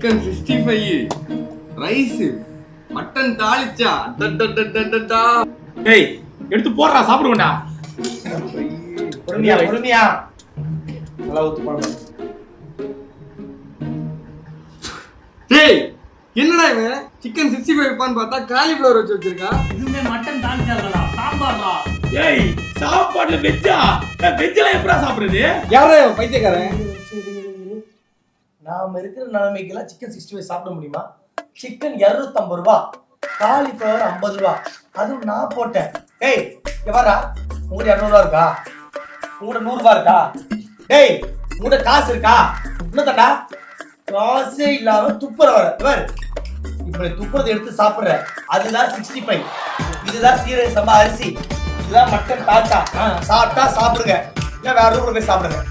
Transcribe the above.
Chicken 65 rice mutton தாளிச்சா டேய் எடுத்து போடுறா சாப்பிடுவோம்டா. பொறுமையா நல்லா ஊத்து போடு. டேய் என்னடா இவன் சிக்கன் 65 வைப்பான்னு பார்த்தா காலிஃப்ளவர் வச்சு வச்சிருக்கான். இதுமே மட்டன் தாளிச்சாடா சாம்பார்டா. டேய் சாப்பாடுல வெஜ்ஜா? வெஜ்ஜல எப்படா சாப்பிடுறது? யாரா பைத்தியக்காரன்? நாம இருக்கிற நிலைமைக்கெல்லாம் சிக்கன் 65 சாப்பிட முடியுமா? சிக்கன் 250 ரூபா, காலிஃப்ளவர் 50 ரூபா, அதுவும் நான் போட்டேன். ஏய் எவரா உங்கள்ட்ட 200 ரூபா இருக்கா? உங்கள்ட்ட 100 ரூபா இருக்கா? ஏய் உங்கள்ட்ட காசு இருக்கா? இன்னும் காசே இல்லாம துப்புற வர இவர் இப்ப துப்புறதை எடுத்து சாப்பிடுற. அதுதான் 65. இதுதான் சீரக சம்பா அரிசி, இதுதான் மட்டன் தாத்தா. சாப்பிட்டா சாப்பிடுங்க, இல்ல வேற ஊர்ல போய் சாப்பிடுங்க.